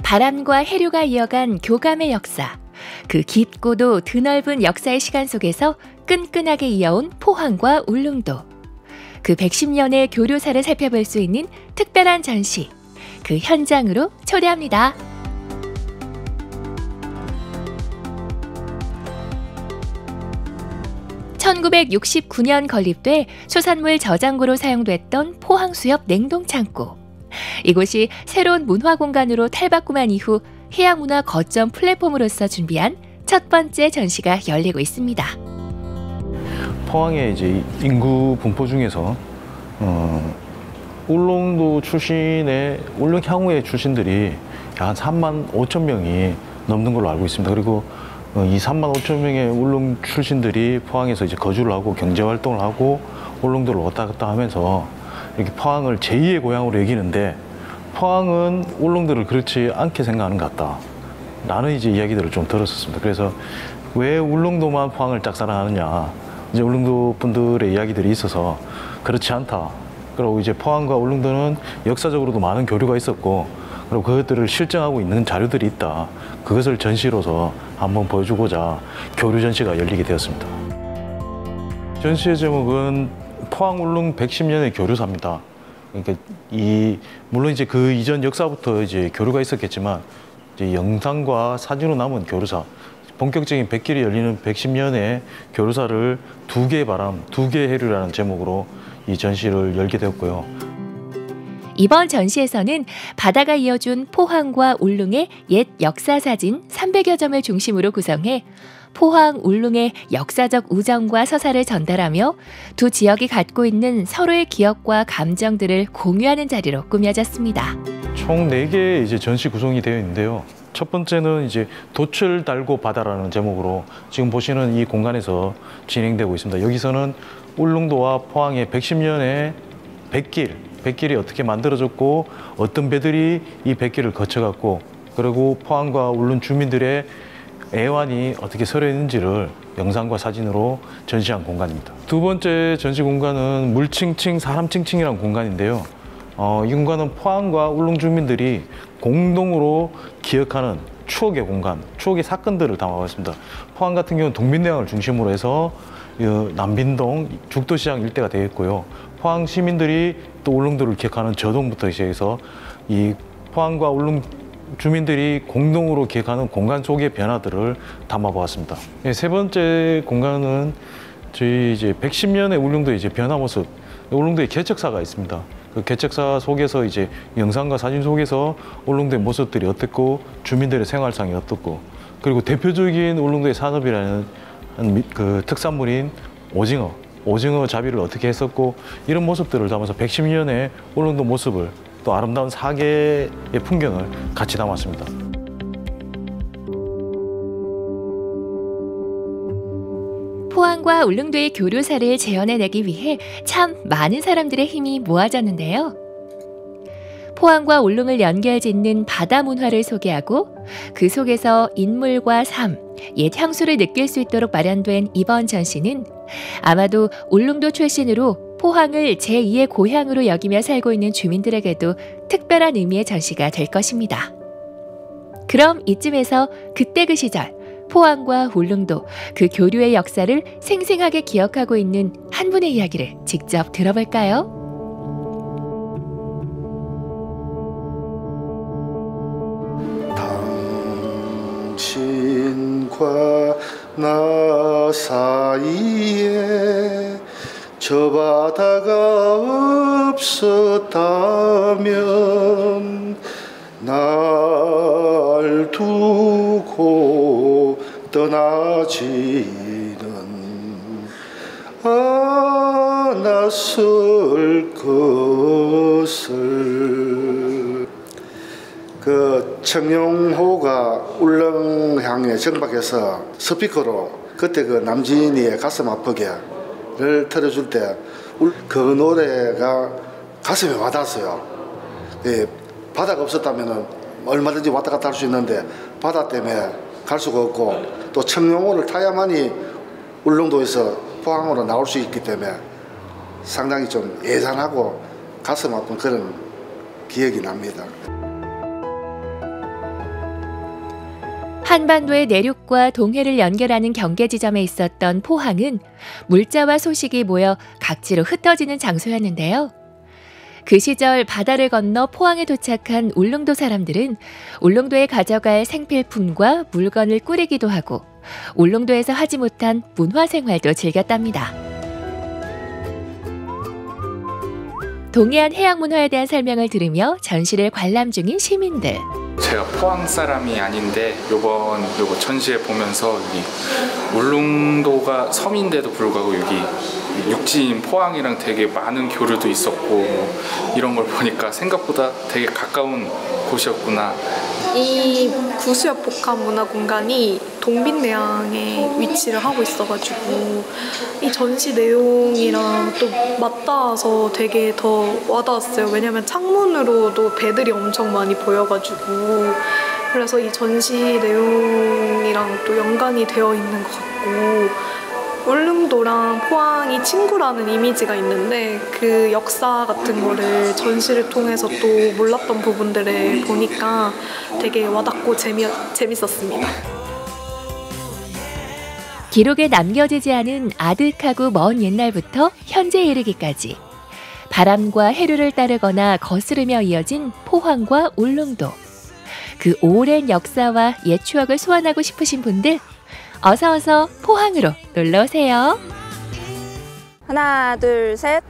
바람과 해류가 이어간 교감의 역사, 그 깊고도 드넓은 역사의 시간 속에서 끈끈하게 이어온 포항과 울릉도, 그 110년의 교류사를 살펴볼 수 있는 특별한 전시, 그 현장으로 초대합니다. (1969년) 건립돼 수산물 저장고로 사용됐던 포항수협 냉동창고. 이곳이 새로운 문화공간으로 탈바꿈한 이후 해양문화 거점 플랫폼으로서 준비한 첫 번째 전시가 열리고 있습니다. 포항의 이제 인구 분포 중에서 울릉도 출신의 울릉향후의 출신들이 한 3만 5천 명이 넘는 걸로 알고 있습니다. 그리고 이 3만 5천 명의 울릉 출신들이 포항에서 이제 거주를 하고 경제 활동을 하고 울릉도를 왔다 갔다 하면서 이렇게 포항을 제2의 고향으로 여기는데, 포항은 울릉도를 그렇지 않게 생각하는 것 같다 라는 이제 이야기들을 좀 들었었습니다. 그래서 왜 울릉도만 포항을 짝사랑하느냐, 이제 울릉도 분들의 이야기들이 있어서 그렇지 않다. 그리고 이제 포항과 울릉도는 역사적으로도 많은 교류가 있었고, 그리고 그것들을 실증하고 있는 자료들이 있다. 그것을 전시로서 한번 보여주고자 교류 전시가 열리게 되었습니다. 전시의 제목은 포항 울릉 110년의 교류사입니다. 그러니까 물론 이제 그 이전 역사부터 이제 교류가 있었겠지만, 이제 영상과 사진으로 남은 교류사, 본격적인 100길이 열리는 110년의 교류사를 두 개의 바람, 두 개의 해류라는 제목으로 이 전시를 열게 되었고요. 이번 전시에서는 바다가 이어준 포항과 울릉의 옛 역사사진 300여 점을 중심으로 구성해 포항, 울릉의 역사적 우정과 서사를 전달하며 두 지역이 갖고 있는 서로의 기억과 감정들을 공유하는 자리로 꾸며졌습니다. 총 4개의 이제 전시 구성이 되어 있는데요. 첫 번째는 이제 돛을 달고 바다라는 제목으로 지금 보시는 이 공간에서 진행되고 있습니다. 여기서는 울릉도와 포항의 110년의 백길이 어떻게 만들어졌고, 어떤 배들이 이 백길을 거쳐갔고, 그리고 포항과 울릉 주민들의 애환이 어떻게 서려 있는지를 영상과 사진으로 전시한 공간입니다. 두 번째 전시 공간은 물칭칭 사람칭칭이라는 공간인데요. 이 공간은 포항과 울릉 주민들이 공동으로 기억하는 추억의 공간, 추억의 사건들을 담아고 있습니다. 포항 같은 경우는 동민대항을 중심으로 해서 남빈동, 죽도시장 일대가 되어 있고요. 포항 시민들이 또 울릉도를 기억하는 저동부터 시작해서 이 포항과 울릉 주민들이 공동으로 기억하는 공간 속의 변화들을 담아보았습니다. 세 번째 공간은 저희 이제 110년의 울릉도의 이제 변화 모습, 울릉도의 개척사가 있습니다. 그 개척사 속에서 이제 영상과 사진 속에서 울릉도의 모습들이 어땠고, 주민들의 생활상이 어떻고, 그리고 대표적인 울릉도의 산업이라는 그 특산물인 오징어 잡이를 어떻게 했었고, 이런 모습들을 담아서 110년의 울릉도 모습을, 또 아름다운 사계의 풍경을 같이 담았습니다. 포항과 울릉도의 교류사를 재현해내기 위해 참 많은 사람들의 힘이 모아졌는데요. 포항과 울릉을 연결짓는 바다 문화를 소개하고, 그 속에서 인물과 삶, 옛 향수를 느낄 수 있도록 마련된 이번 전시는 아마도 울릉도 출신으로 포항을 제2의 고향으로 여기며 살고 있는 주민들에게도 특별한 의미의 전시가 될 것입니다. 그럼 이쯤에서 그때 그 시절 포항과 울릉도, 그 교류의 역사를 생생하게 기억하고 있는 한 분의 이야기를 직접 들어볼까요? 당신과 나 사이에 저 바다가 없었다면 날 두고 떠나지는 않았을 것을. 그 청룡호가 울릉향에 정박해서 스피커로 그때 그 남진이의 가슴 아프게를 틀어줄 때 그 노래가 가슴에 와닿았어요. 예, 바다가 없었다면 얼마든지 왔다 갔다 할 수 있는데 바다 때문에 갈 수가 없고, 또 청룡호를 타야만이 울릉도에서 포항으로 나올 수 있기 때문에 상당히 좀 애잔하고 가슴 아픈 그런 기억이 납니다. 한반도의 내륙과 동해를 연결하는 경계 지점에 있었던 포항은 물자와 소식이 모여 각지로 흩어지는 장소였는데요. 그 시절 바다를 건너 포항에 도착한 울릉도 사람들은 울릉도에 가져갈 생필품과 물건을 꾸리기도 하고 울릉도에서 하지 못한 문화생활도 즐겼답니다. 동해안 해양문화에 대한 설명을 들으며 전시를 관람 중인 시민들. 제가 포항 사람이 아닌데 요거 전시회 보면서 여기 울릉도가 섬인데도 불구하고 여기 육지인 포항이랑 되게 많은 교류도 있었고 뭐 이런 걸 보니까 생각보다 되게 가까운 곳이었구나. 이 구수엽 복합문화공간이 동빈내양에 위치를 하고 있어가지고 이 전시 내용이랑 또 맞닿아서 되게 더 와닿았어요. 왜냐면 창문으로도 배들이 엄청 많이 보여가지고 그래서 이 전시 내용이랑 또 연관이 되어 있는 것 같고 울릉도랑 포항이 친구라는 이미지가 있는데 그 역사 같은 거를 전시를 통해서 또 몰랐던 부분들을 보니까 되게 와닿고 재밌었습니다. 기록에 남겨지지 않은 아득하고 먼 옛날부터 현재에 이르기까지 바람과 해류를 따르거나 거스르며 이어진 포항과 울릉도. 그 오랜 역사와 옛 추억을 소환하고 싶으신 분들 어서 포항으로 놀러오세요. 하나, 둘, 셋.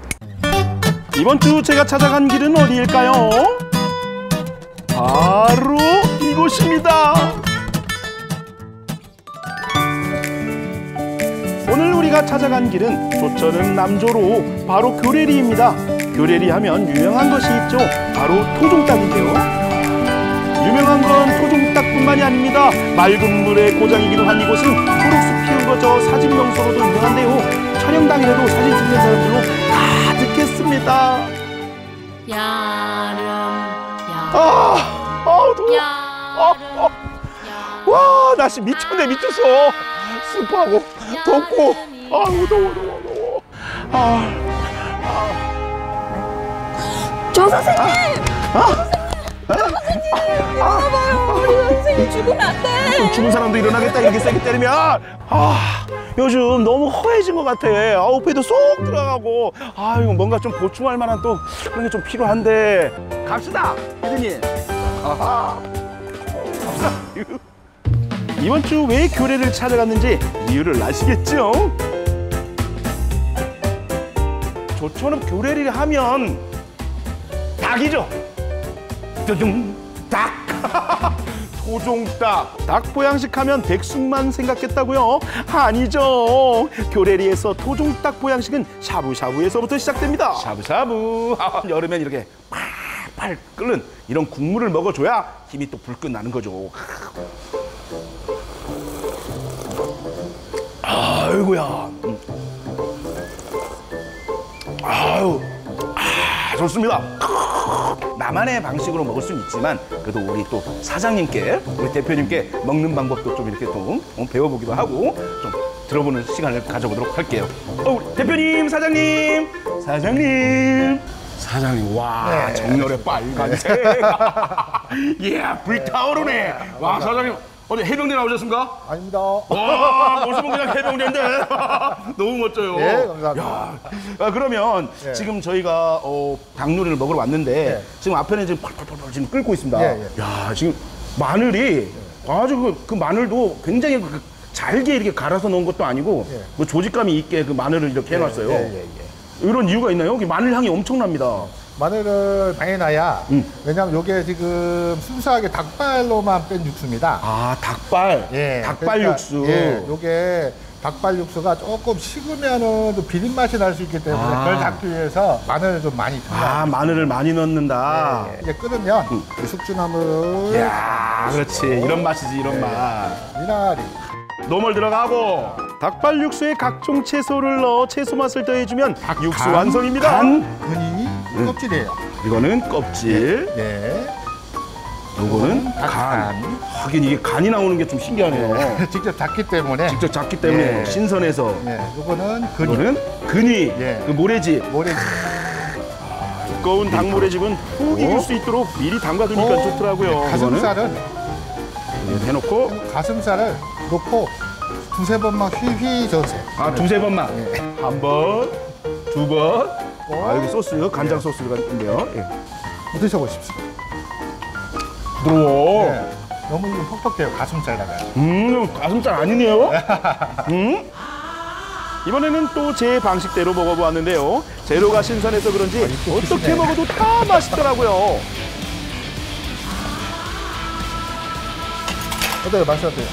이번 주 제가 찾아간 길은 어디일까요? 바로 이곳입니다. 오늘 우리가 찾아간 길은 조천은 남조로 바로 교래리입니다. 교래리 하면 유명한 것이 있죠. 바로 토종닭인데요. 유명한 건 토종닭뿐만이 아닙니다. 맑은 물의 고장이기도 한 이곳은 초록숲 피운 거저 사진 명소로도 유명한데요. 촬영 당일에도 사진 찍는 사람들로 가득했습니다. 더워. 와, 날씨 미쳤네, 미쳤어. 습하고 덥고. 아우, 더워. 조 선생님! 일어나봐요. 우리 선생님 죽으면 안 돼. 죽은 사람도 일어나겠다 이렇게 세게 때리면. 요즘 너무 허해진 것 같아. 배도 쏙 들어가고. 이거 뭔가 좀 보충할 만한 또 그런 게 좀 필요한데. 갑시다, 피디님. 갑시다. 이번 주 왜 교래를 찾아갔는지 이유를 아시겠죠? 조천읍 교래를 하면 닭이죠. 닭! 토종닭! 닭 보양식 하면 백숙만 생각했다고요? 아니죠! 교래리에서 토종닭 보양식은 샤브샤브에서부터 시작됩니다. 샤브샤브! 여름엔 이렇게 팔팔 끓는 이런 국물을 먹어줘야 힘이 또 불끈 나는 거죠. 아이고야. 아유. 좋습니다. 나만의 방식으로 먹을 수는 있지만 그래도 우리 또 사장님께, 우리 대표님께 먹는 방법도 좀 이렇게 좀 배워보기도 하고 좀 들어보는 시간을 가져보도록 할게요. 대표님, 사장님, 와, 네. 정렬의 빨간색. 이야, 불타오르네. 와, 사장님. 어디 해병대 나오셨습니까? 아닙니다. 와, 모습은 그냥 해병대인데 너무 멋져요. 네, 감사합니다. 야, 그러면 네. 지금 저희가 닭요리를 먹으러 왔는데 네. 지금 앞에는 지금 펄펄펄 지금 끓고 있습니다. 네. 야, 지금 마늘이 아주 그 마늘도 굉장히 잘게 이렇게 갈아서 넣은 것도 아니고 네. 뭐 조직감이 있게 그 마늘을 이렇게 해놨어요. 이런 이유가 있나요? 마늘 향이 엄청납니다. 마늘을 많이 놔야 왜냐면 이게 지금 순수하게 닭발로만 뺀 육수입니다. 아, 닭발. 예, 닭발 그러니까, 육수. 예, 요게 닭발 육수가 조금 식으면은 좀 비린 맛이 날 수 있기 때문에 그걸 잡기 위해서 마늘을 좀 많이 넣어요. 마늘을 많이 넣는다. 예, 이제 끓으면 이 숙주나물을 야, 그렇지. 이런 맛이지, 이런 맛. 미나리. 노멀 들어가고 닭발 육수에 각종 채소를 넣어 채소 맛을 더해주면 육수 완성입니다. 근이 껍질이에요. 이거는 껍질. 네. 요거는 간. 하긴 이게 간이 나오는 게 좀 신기하네요. 직접 잡기 때문에. 직접 잡기 때문에 예. 신선해서. 네. 요거는 근이. 이거는 근이. 예. 그 모래집. 모래집. 두꺼운 닭 모래집은 푹 익을 수 있도록 미리 담가두니까 좋더라고요. 가슴살은 해놓고 가슴살을 넣고 두세 번만 휘휘 저으세요. 아, 두세 번만. 한 번, 두 번. 아, 여기 소스, 간장 소스가 있는데요. 예. 드셔보십시오. 부드러워. 네. 너무 이거 퍽퍽해요. 가슴살다가. 가슴살 아니네요. 이번에는 또 제 방식대로 먹어보았는데요. 재료가 신선해서 그런지 어떻게 먹어도 다 맛있더라고요. 어때요? 맛이 어때요?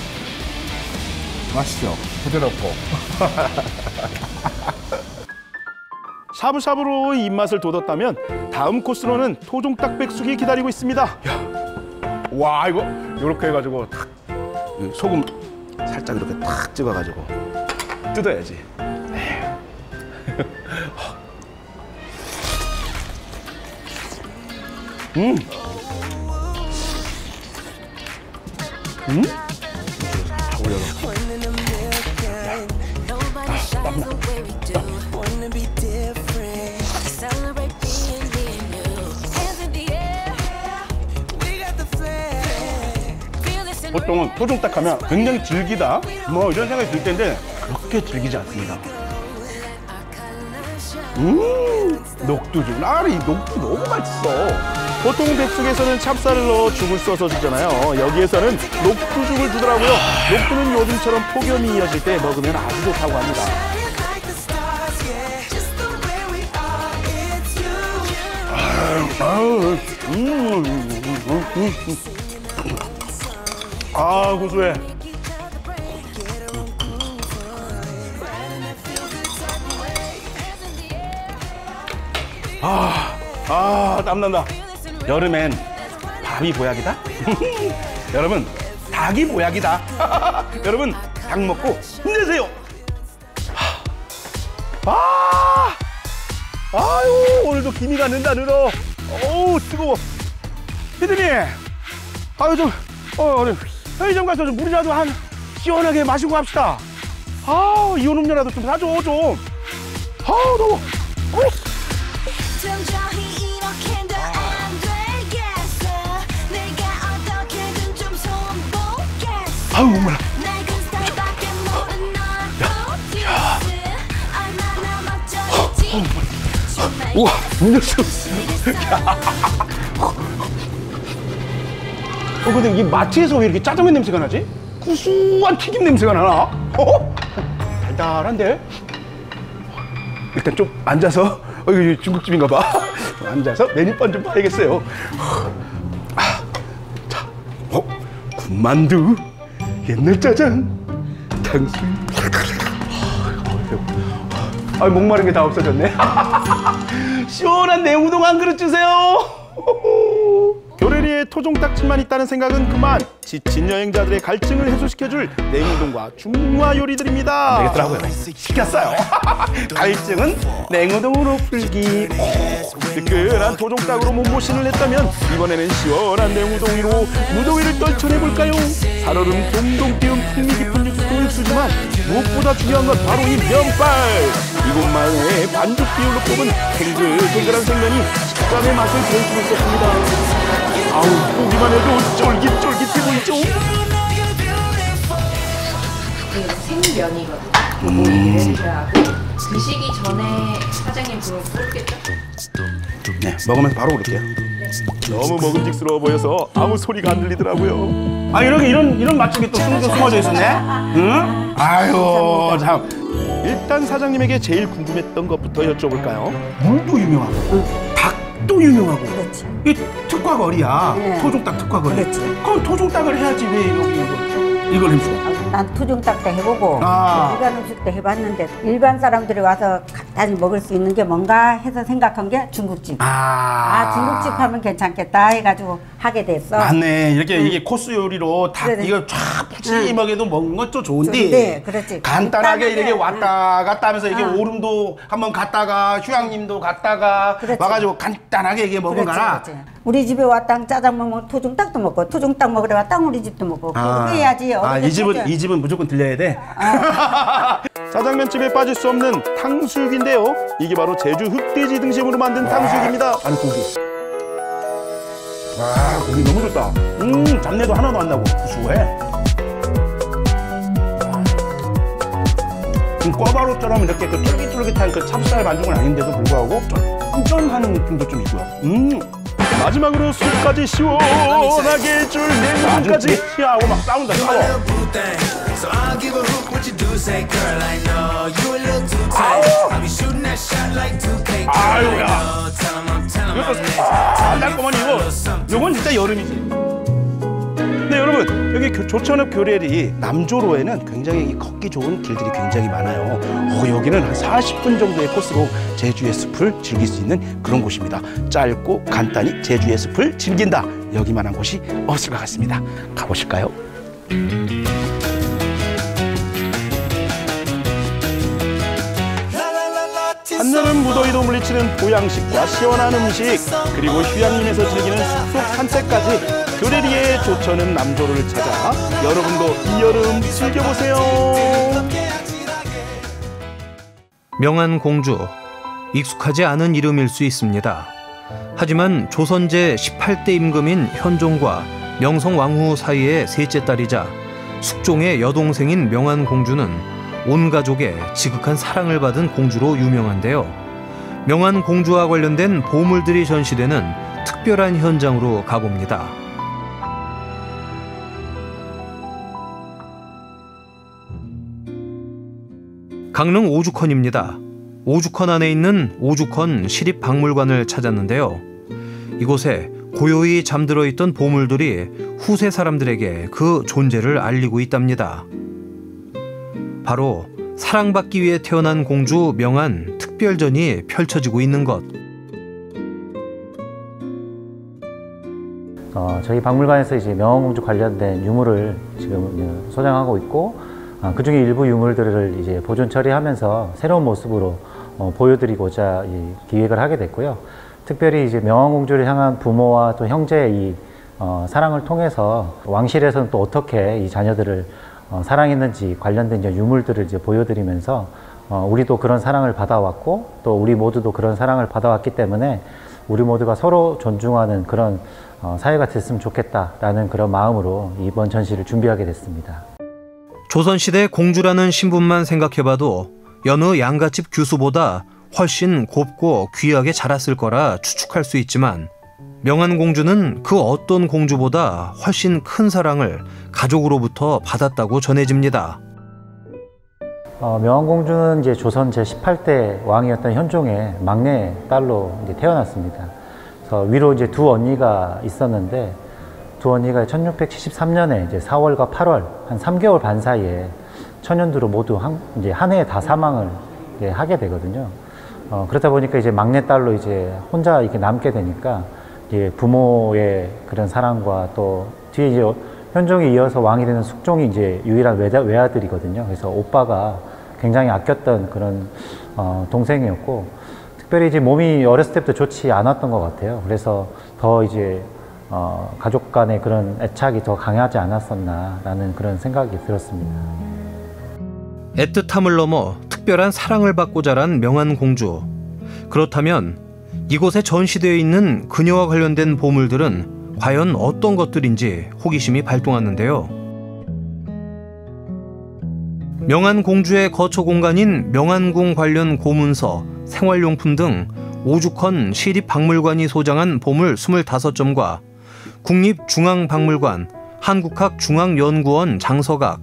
맛있죠? 부드럽고. 샤브샤브로 입맛을 돋았다면 다음 코스로는 토종닭 백숙이 기다리고 있습니다. 야, 와, 이거 이렇게 해가지고 탁 소금 살짝 이렇게 탁 찍어가지고 뜯어야지. 보통은 토종닭 하면 굉장히 질기다 뭐 이런 생각이 들 텐데 그렇게 질기지 않습니다. 녹두죽. 이 녹두 너무 맛있어. 보통 백숙에서는 찹쌀을 넣어 죽을 써서 주잖아요. 여기에서는 녹두죽을 주더라고요. 녹두는 요즘처럼 폭염이 이어질 때 먹으면 아주 좋다고 합니다. 아, 고소해. 땀난다. 여름엔 밥이 보약이다. 여러분, 닭이 보약이다. 여러분, 닭 먹고 힘내세요. 아유, 오늘도 기미가 는다 늘어. 어우, 뜨거워. 피디님, 아유 우리 편의점 가서 좀 물이라도 한 시원하게 마시고 갑시다. 이온 음료라도 좀 사줘 좀. 더워. 목말라. 우와, 음료수. 근데 이게 마트에서 왜 이렇게 짜장면 냄새가 나지? 구수한 튀김 냄새가 나나? 달달한데? 일단 좀 앉아서, 이거 중국집인가 봐. 앉아서 메뉴판 좀 봐야겠어요. 자, 군만두, 옛날 짜장, 탕수육. 목마른 게 다 없어졌네. 시원한 냉우동 한 그릇 주세요. 교래리에 토종닭집만 있다는 생각은 그만. 지친 여행자들의 갈증을 해소시켜줄 냉우동과 중화 요리들입니다. 되겠더라고요. 시켰어요. 갈증은 냉우동으로 풀기. 뜨끈한 토종닭으로 몸보신을 했다면 이번에는 시원한 냉우동이로 무더위를 떨쳐내볼까요? 살얼음 동동 띄운 풍미 깊은 육수를 쓰지만 무엇보다 중요한 건 바로 이 면발. 이곳만의 반죽 비율로 뽑은 탱글탱글한 생면이 식감의 맛을 볼 수 있었습니다. 보기만 해도 쫄깃쫄깃해 보이죠? 생면이거든요. 드시기 전에 사장님 그걸 끓겠죠? 네, 먹으면서 바로 그럴게요. 너무 먹음직스러워 보여서 아무 소리가 안 들리더라고요. 이런 맛집이 또 숨어져 있었네? 응? 아유, 참. 일단 사장님에게 제일 궁금했던 것부터 여쭤볼까요? 물도 유명하고, 닭도 유명하고. 그렇지. 이 특화거리야. 네. 토종닭 특화거리. 그렇지. 그럼 토종닭을 해야지 왜 여기 이걸 해주고? 난 토종닭도 해보고 아. 일반 음식도 해봤는데 일반 사람들이 와서 간단히 먹을 수 있는 게 뭔가 해서 생각한 게 중국집. 중국집 하면 괜찮겠다 해가지고 하게 됐어. 맞네. 이게 코스 요리로 닭 네네. 이거 쫙 푸짐하게도 먹는 것도 좋은데. 네, 그렇지. 간단하게 이렇게 왔다 갔다 하면서 이렇게 응. 오름도 한번 갔다가 휴양림도 갔다가 그렇지. 와가지고 간단하게 이게 먹어가라. 그렇지. 우리 집에 왔다 짜장면 먹고 토종닭도 먹고 토종닭 먹으러 왔다 우리 집도 먹고 그렇게 해야지. 이 집은 무조건 들려야 돼. 짜장면집에 빠질 수 없는 탕수육인데요. 이게 바로 제주 흑돼지 등심으로 만든 탕수육입니다. 아니 고기. 아, 고기 너무 좋다. 잡내도 하나도 안 나고 구수해. 꿔바로처럼 이렇게 그 쫄깃쫄깃한 그 찹쌀 반죽은 아닌데도 불구하고 쫀쫀한 느낌도 좀 있고요. 마지막으로 술까지 시원하게 해줄 냉면까지 시하고 막 싸운다 싸워. 아유야. 이것도 달콤하니 이건 진짜 여름이지. 네, 여러분, 여기 조천읍 교례리 남조로에는 굉장히 걷기 좋은 길들이 굉장히 많아요. 여기는 한 40분 정도의 코스로 제주의 숲을 즐길 수 있는 그런 곳입니다. 짧고 간단히 제주의 숲을 즐긴다. 여기만한 곳이 없을 것 같습니다. 가보실까요? 한여름 무더위도 물리치는 보양식과 시원한 음식, 그리고 휴양림에서 즐기는 숲속 산책까지 교례리의 조천읍 남조로를 찾아 여러분도 이 여름 즐겨보세요. 명안공주, 익숙하지 않은 이름일 수 있습니다. 하지만 조선제 18대 임금인 현종과 명성왕후 사이의 셋째 딸이자 숙종의 여동생인 명안공주는 온 가족의 지극한 사랑을 받은 공주로 유명한데요. 명안공주와 관련된 보물들이 전시되는 특별한 현장으로 가봅니다. 강릉 오죽헌입니다. 오죽헌 안에 있는 오죽헌 시립박물관을 찾았는데요. 이곳에 고요히 잠들어 있던 보물들이 후세 사람들에게 그 존재를 알리고 있답니다. 바로 사랑받기 위해 태어난 공주 명안 특별전이 펼쳐지고 있는 것. 저희 박물관에서 이제 명안공주 관련된 유물을 지금 소장하고 있고, 그 중에 일부 유물들을 이제 보존 처리하면서 새로운 모습으로 보여드리고자 기획을 하게 됐고요. 특별히 이제 명안공주를 향한 부모와 또 형제의 이 사랑을 통해서 왕실에서는 또 어떻게 이 자녀들을 사랑했는지 관련된 이제 유물들을 이제 보여드리면서 우리도 그런 사랑을 받아왔고 또 우리 모두도 그런 사랑을 받아왔기 때문에 우리 모두가 서로 존중하는 그런 사회가 됐으면 좋겠다라는 그런 마음으로 이번 전시를 준비하게 됐습니다. 조선시대 공주라는 신분만 생각해봐도 여느 양갓집 규수보다 훨씬 곱고 귀하게 자랐을 거라 추측할 수 있지만 명안공주는 그 어떤 공주보다 훨씬 큰 사랑을 가족으로부터 받았다고 전해집니다. 명안공주는 이제 조선 제18대 왕이었던 현종의 막내 딸로 이제 태어났습니다. 그래서 위로 이제 두 언니가 있었는데 두 언니가 1673년에 이제 4월과 8월 한 3개월 반 사이에 천연두로 모두 이제 한 해에 다 사망을 하게 되거든요. 그러다 보니까 이제 막내 딸로 이제 혼자 이렇게 남게 되니까 이제 부모의 그런 사랑과 또 뒤에 이제 현종이 이어서 왕이 되는 숙종이 이제 유일한 외아들이거든요. 그래서 오빠가 굉장히 아꼈던 그런 동생이었고, 특별히 이제 몸이 어렸을 때부터 좋지 않았던 것 같아요. 그래서 더 이제 가족 간의 그런 애착이 더 강하지 않았었나라는 그런 생각이 들었습니다. 애틋함을 넘어 특별한 사랑을 받고 자란 명안공주. 그렇다면 이곳에 전시되어 있는 그녀와 관련된 보물들은 과연 어떤 것들인지 호기심이 발동하는데요. 명안공주의 거처 공간인 명안궁 관련 고문서, 생활용품 등 오죽헌 시립박물관이 소장한 보물 25점과 국립중앙박물관, 한국학중앙연구원 장서각,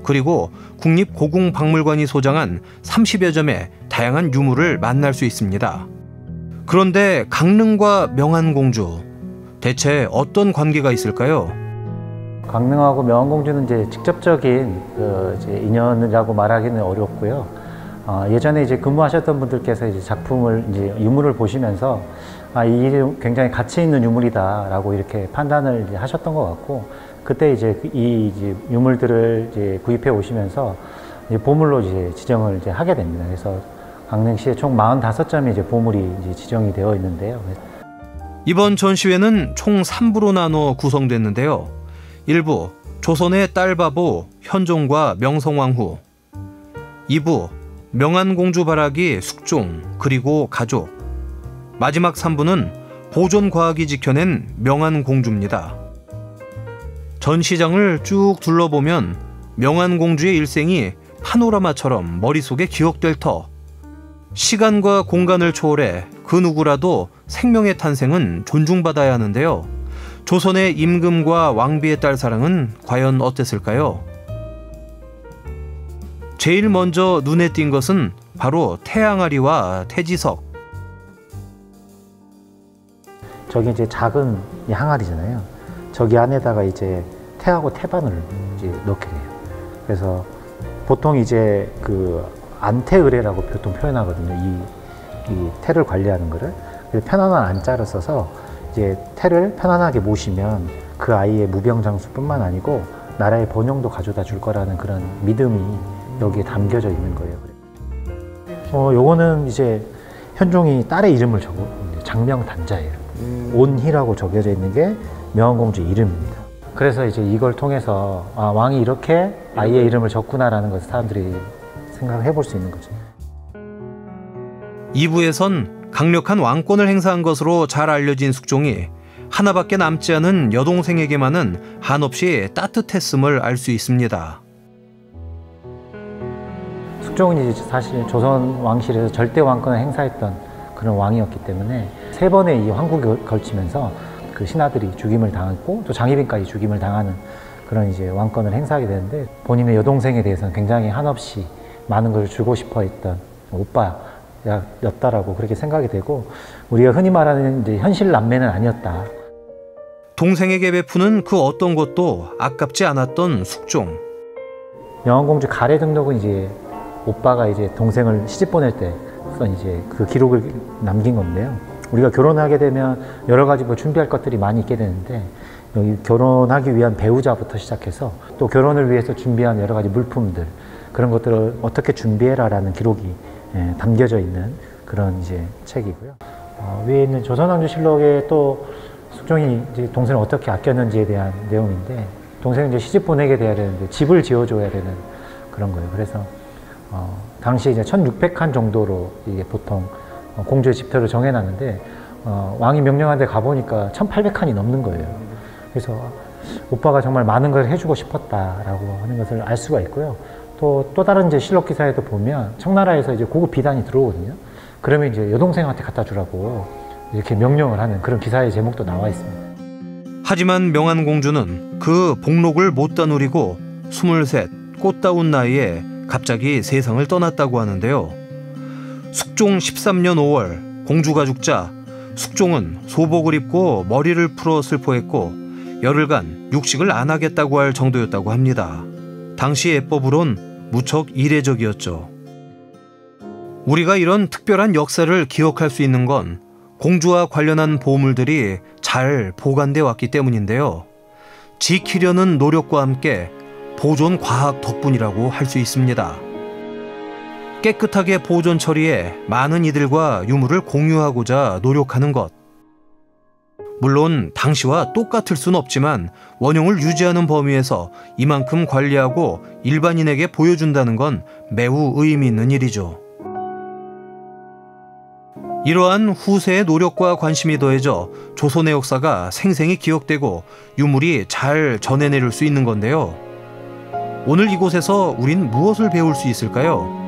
그리고 국립고궁박물관이 소장한 30여 점의 다양한 유물을 만날 수 있습니다. 그런데 강릉과 명안공주, 대체 어떤 관계가 있을까요? 강릉하고 명안공주는 이제 직접적인 이제 인연이라고 말하기는 어렵고요. 예전에 이제 근무하셨던 분들께서 이제 작품을 이제 유물을 보시면서 이 굉장히 가치 있는 유물이다라고 이렇게 판단을 이제 하셨던 것 같고, 그때 이제 이제 유물들을 이제 구입해 오시면서 이제 보물로 이제 지정을 이제 하게 됩니다. 그래서 강릉시에 총 45점의 이제 보물이 이제 지정이 되어 있는데요. 이번 전시회는 총 3부로 나눠 구성됐는데요. 1부 조선의 딸바보 현종과 명성왕후, 2부 명안공주 발아기 숙종 그리고 가족, 마지막 3부는 보존과학이 지켜낸 명안공주입니다. 전시장을 쭉 둘러보면 명안공주의 일생이 파노라마처럼 머릿속에 기억될 터, 시간과 공간을 초월해 그 누구라도 생명의 탄생은 존중받아야 하는데요. 조선의 임금과 왕비의 딸 사랑은 과연 어땠을까요? 제일 먼저 눈에 띈 것은 바로 태양아리와 태지석. 저기 이제 작은 이 항아리잖아요. 저기 안에다가 이제 태하고 태반을 이제 넣게 돼요. 그래서 보통 이제 그 안태의례라고 보통 표현하거든요. 이 태를 관리하는 거를. 그래서 편안한 안자를 써서 이제 태를 편안하게 모시면 그 아이의 무병장수뿐만 아니고 나라의 번영도 가져다 줄 거라는 그런 믿음이 여기에 담겨져 있는 거예요. 요거는 이제 현종이 딸의 이름을 적어 장명단자예요. 온희라고 적혀져 있는 게 명안공주 이름입니다. 그래서 이제 이걸 통해서 왕이 이렇게 아이의 이름을 적구나라는 것을 사람들이 생각을 해볼 수 있는 거죠. 2부에선 강력한 왕권을 행사한 것으로 잘 알려진 숙종이 하나밖에 남지 않은 여동생에게만은 한없이 따뜻했음을 알 수 있습니다. 숙종은 이제 사실 조선 왕실에서 절대 왕권을 행사했던 그런 왕이었기 때문에 3번의 이 황국에 걸치면서 그 신하들이 죽임을 당했고 또 장희빈까지 죽임을 당하는 그런 이제 왕권을 행사하게 되는데 본인의 여동생에 대해서는 굉장히 한없이 많은 걸 주고 싶어 했던 오빠였다라고 그렇게 생각이 되고 우리가 흔히 말하는 이제 현실 남매는 아니었다. 동생에게 베푸는 그 어떤 것도 아깝지 않았던 숙종. 명안공주 가래 등록은 이제 오빠가 이제 동생을 시집 보낼 때 이제 그 기록을 남긴 건데요. 우리가 결혼하게 되면 여러 가지 뭐 준비할 것들이 많이 있게 되는데 여기 결혼하기 위한 배우자부터 시작해서 또 결혼을 위해서 준비한 여러 가지 물품들 그런 것들을 어떻게 준비해라라는 기록이 담겨져 있는 그런 이제 책이고요. 위에 있는 조선왕조실록에 또 숙종이 이제 동생을 어떻게 아꼈는지에 대한 내용인데 동생을 이제 시집 보내게 돼야 되는데 집을 지어줘야 되는 그런 거예요. 그래서 당시 이제 1600칸 정도로 이게 보통 공주의 집터를 정해놨는데 왕이 명령한 데 가보니까 1800칸이 넘는 거예요. 그래서 오빠가 정말 많은 걸 해주고 싶었다라고 하는 것을 알 수가 있고요. 또 다른 이제 실록 기사에도 보면 청나라에서 이제 고급 비단이 들어오거든요. 그러면 이제 여동생한테 갖다 주라고 이렇게 명령을 하는 그런 기사의 제목도 나와 있습니다. 하지만 명안공주는 그 복록을 못 다누리고 23 꽃다운 나이에 갑자기 세상을 떠났다고 하는데요. 숙종 13년 5월 공주가 죽자 숙종은 소복을 입고 머리를 풀어 슬퍼했고 열흘간 육식을 안 하겠다고 할 정도였다고 합니다. 당시 예법으론 무척 이례적이었죠. 우리가 이런 특별한 역사를 기억할 수 있는 건 공주와 관련한 보물들이 잘 보관돼 왔기 때문인데요. 지키려는 노력과 함께 보존 과학 덕분이라고 할 수 있습니다. 깨끗하게 보존 처리해 많은 이들과 유물을 공유하고자 노력하는 것. 물론 당시와 똑같을 순 없지만 원형을 유지하는 범위에서 이만큼 관리하고 일반인에게 보여준다는 건 매우 의미 있는 일이죠. 이러한 후세의 노력과 관심이 더해져 조선의 역사가 생생히 기억되고 유물이 잘 전해내릴 수 있는 건데요. 오늘 이곳에서 우린 무엇을 배울 수 있을까요?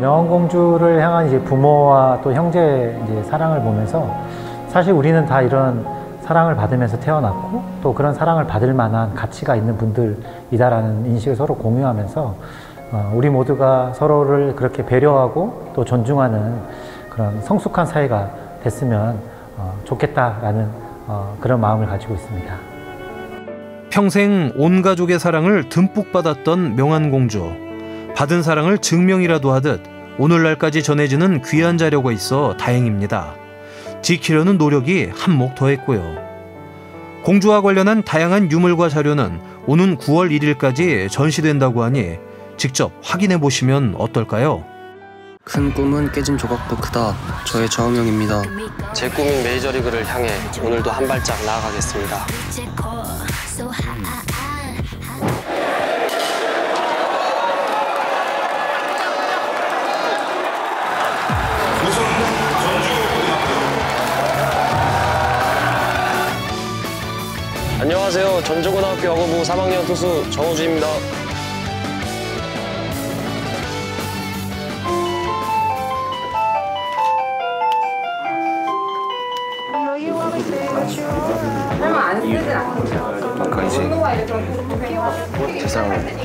명안공주를 향한 이제 부모와 또 형제의 이제 사랑을 보면서 사실 우리는 다 이런 사랑을 받으면서 태어났고 또 그런 사랑을 받을 만한 가치가 있는 분들이다라는 인식을 서로 공유하면서 우리 모두가 서로를 그렇게 배려하고 또 존중하는 그런 성숙한 사회가 됐으면 좋겠다라는 그런 마음을 가지고 있습니다. 평생 온 가족의 사랑을 듬뿍 받았던 명안공주. 받은 사랑을 증명이라도 하듯 오늘날까지 전해지는 귀한 자료가 있어 다행입니다. 지키려는 노력이 한몫 더했고요. 공주와 관련한 다양한 유물과 자료는 오는 9월 1일까지 전시된다고 하니 직접 확인해 보시면 어떨까요? 큰 꿈은 깨진 조각도 크다. 저의 저항영입니다. 제 꿈인 메이저리그를 향해 오늘도 한 발짝 나아가겠습니다. 안녕하세요. 전주고등학교 야구부 3학년 투수 정우주입니다. 아까 이제 세상을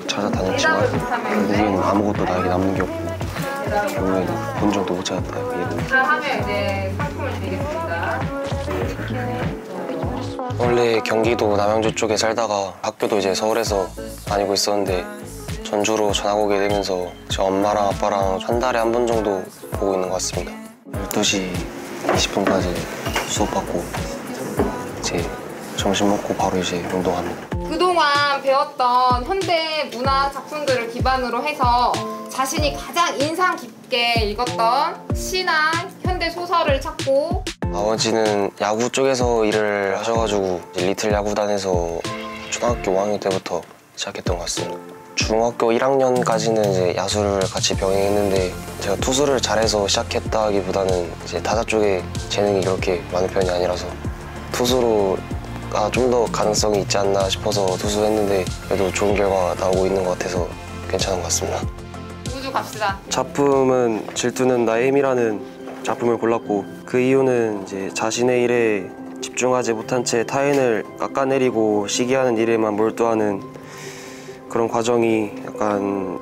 찾아다녔지만 결국에는 아무것도 나에게 남는 게 없고 결국에는 본전도 못 찾았다. 하면 이제 상품을 드리겠습니다. 원래 경기도 남양주 쪽에 살다가 학교도 이제 서울에서 다니고 있었는데 전주로 전학 오게 되면서 제 엄마랑 아빠랑 한 달에 한 번 정도 보고 있는 것 같습니다. 12시 20분까지 수업받고 이제 점심 먹고 바로 이제 운동합니다. 그동안 배웠던 현대 문학 작품들을 기반으로 해서 자신이 가장 인상 깊게 읽었던 시나 현대 소설을 찾고 아버지는 야구 쪽에서 일을 하셔가지고 리틀 야구단에서 초등학교 5학년 때부터 시작했던 것 같습니다. 중학교 1학년까지는 이제 야수를 같이 병행했는데 제가 투수를 잘해서 시작했다기보다는 이제 타자 쪽에 재능이 그렇게 많은 편이 아니라서 투수로 좀 더 가능성이 있지 않나 싶어서 투수했는데 그래도 좋은 결과 나오고 있는 것 같아서 괜찮은 것 같습니다. 우주 갑시다. 작품은 질투는 나의 힘이라는 작품을 골랐고 그 이유는 이제 자신의 일에 집중하지 못한 채 타인을 깎아내리고 시기하는 일에만 몰두하는 그런 과정이 약간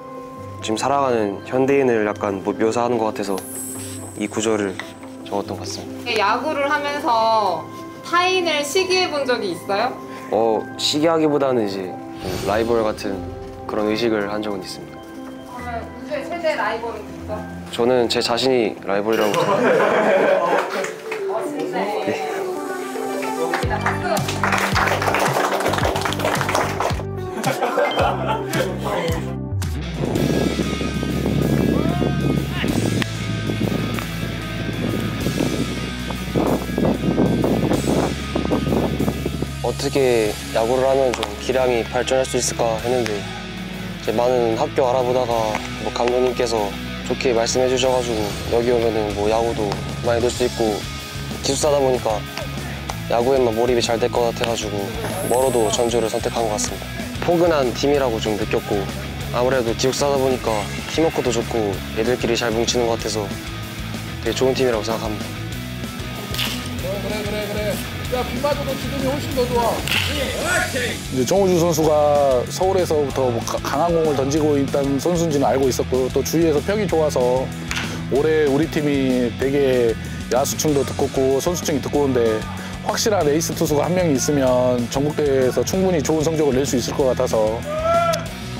지금 살아가는 현대인을 약간 묘사하는 것 같아서 이 구절을 적었던 것 같습니다. 야구를 하면서 타인을 시기해 본 적이 있어요? 시기하기보다는 이제 라이벌 같은 그런 의식을 한 적은 있습니다. 그러면 우주의 최대 라이벌은 누구죠? 저는 제 자신이 라이벌이라고 생각합니다. 멋진데. 박수. 어떻게 야구를 하면 좀 기량이 발전할 수 있을까 했는데 이제 많은 학교 알아보다가 뭐 감독님께서 좋게 말씀해 주셔가지고 여기 오면은 뭐 야구도 많이 늘 수 있고 기숙사다 보니까 야구에만 몰입이 잘 될 것 같아가지고 멀어도 전주를 선택한 것 같습니다. 포근한 팀이라고 좀 느꼈고 아무래도 기숙사다 보니까 팀워크도 좋고 애들끼리 잘 뭉치는 것 같아서 되게 좋은 팀이라고 생각합니다. 그래. 야, 비 맞아도 지금이 훨씬 더 좋아. 이제 정우주 선수가 서울에서부터 뭐 강한 공을 던지고 있다는 선수인지는 알고 있었고 또 주위에서 평이 좋아서 올해 우리 팀이 되게 야수층도 두껍고 선수층이 두꺼운데 확실한 에이스 투수가 한 명이 있으면 전국대회에서 충분히 좋은 성적을 낼 수 있을 것 같아서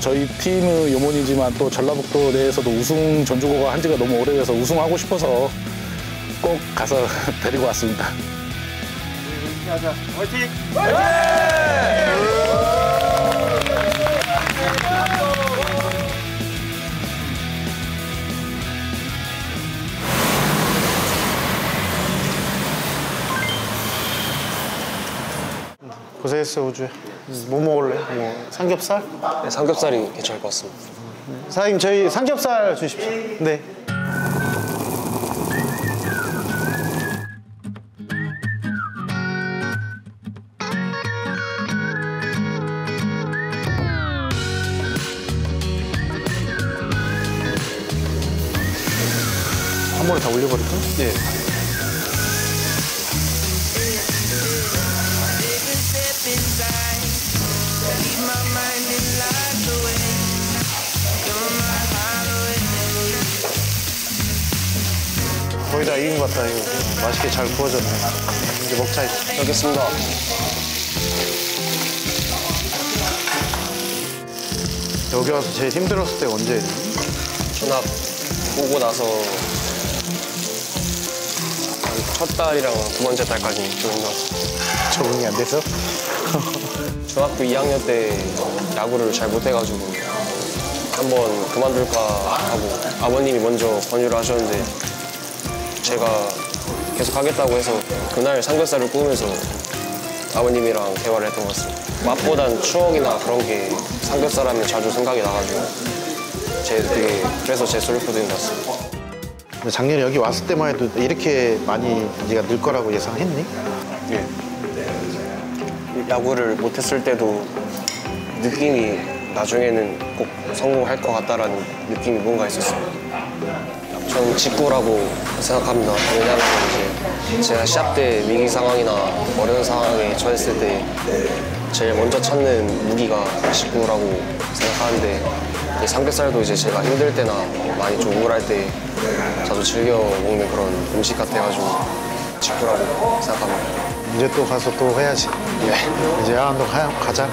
저희 팀의 요몬이지만 또 전라북도 내에서도 우승 전주고가 한 지가 너무 오래돼서 우승하고 싶어서 꼭 가서 데리고 왔습니다. 하자. 화이팅! 고생했어, 우주야. 뭐 먹을래? 뭐 삼겹살? 네, 삼겹살이 괜찮을 것 같습니다. 사장님, 저희 삼겹살 주십시오. 네. 한 번에 다 올려버릴까? 예. 거의 다 익은 것 같다, 이거. 맛있게 잘 구워졌네. 이제 먹자, 이제. 알겠습니다. 여기 와서 제일 힘들었을 때가 언제예요? 전학 오고 나서 첫 달이랑 두 번째 달까지 좀 힘들었어요. 적응이 안 돼서? 중학교 2학년 때 야구를 잘 못해가지고 한번 그만둘까 하고 아버님이 먼저 권유를 하셨는데 제가 계속 하겠다고 해서 그날 삼겹살을 구우면서 아버님이랑 대화를 했던 것 같습니다. 맛보단 추억이나 그런 게 삼겹살 하면 자주 생각이 나가지고 그래서 제 소울푸드인 것 같습니다. 근데 작년에 여기 왔을 때만 해도 이렇게 많이 네가 늘 거라고 예상했니? 예. 야구를 못했을 때도 느낌이 나중에는 꼭 성공할 것 같다라는 느낌이 뭔가 있었어요. 전 직구라고 생각합니다. 왜냐하면 이제 제가 시합 때 위기 상황이나 어려운 상황에 처했을 때 제일 먼저 찾는 무기가 직구라고 생각하는데 삼겹살도 이제 제가 힘들 때나 많이 좀 우울할 때 자주 즐겨 먹는 그런 음식 같아가지고 직구라고 생각합니다. 이제 또 가서 또 해야지. 네. 이제 야간동 가자.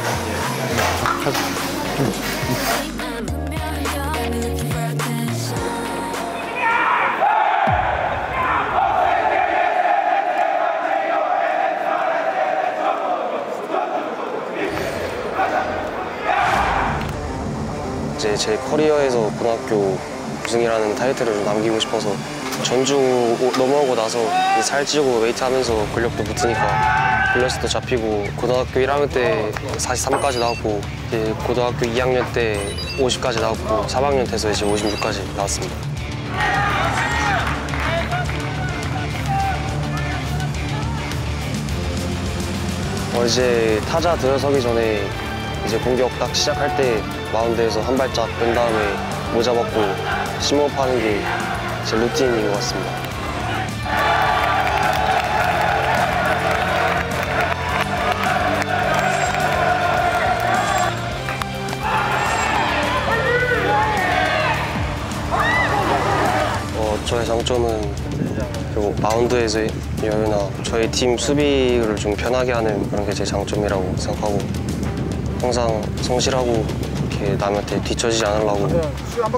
이제 제 커리어에서 고등학교 우승이라는 타이틀을 좀 남기고 싶어서 전주 넘어오고 나서 살찌고 웨이트하면서 근력도 붙으니까 밸런스도 잡히고 고등학교 1학년 때 43까지 나왔고 이제 고등학교 2학년 때 50까지 나왔고 3학년 돼서 이제 56까지 나왔습니다. 이제 타자 들어서기 전에 이제 공격 딱 시작할 때 마운드에서 한 발짝 뺀 다음에 모자 벗고 심호흡하는 게 제 루틴인 것 같습니다. 저의 장점은 그리고 마운드에서의 여유나 저희 팀 수비를 좀 편하게 하는 그런 게 제 장점이라고 생각하고 항상 성실하고 이렇게 남한테 뒤처지지 않으려고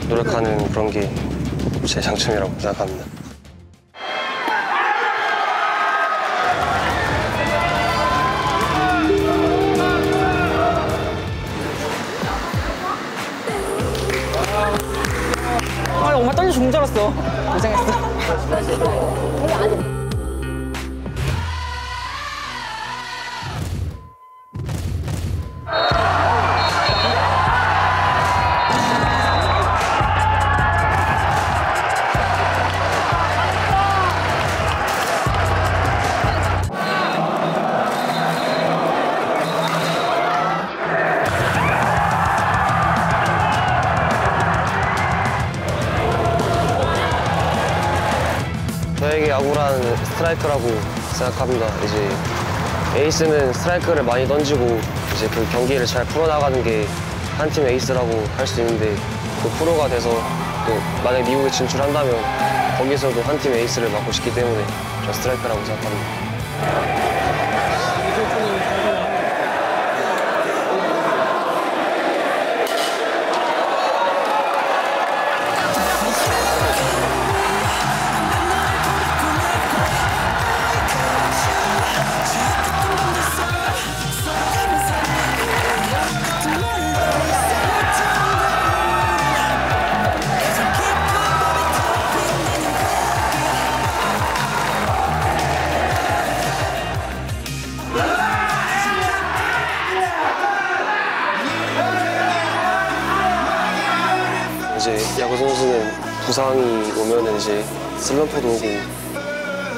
노력하는 그런 게 제 장점이라고 생각합니다. 엄마 떨려 죽는 줄 알았어. 고생했어. 저에게 야구란 스트라이크라고 생각합니다. 이제 에이스는 스트라이크를 많이 던지고 이제 그 경기를 잘 풀어나가는 게 한 팀 에이스라고 할 수 있는데 그 프로가 돼서 또 만약 미국에 진출한다면 거기서도 한 팀 에이스를 맡고 싶기 때문에 저 스트라이크라고 생각합니다. 이제 야구 선수는 부상이 오면은 이제 슬럼프도 오고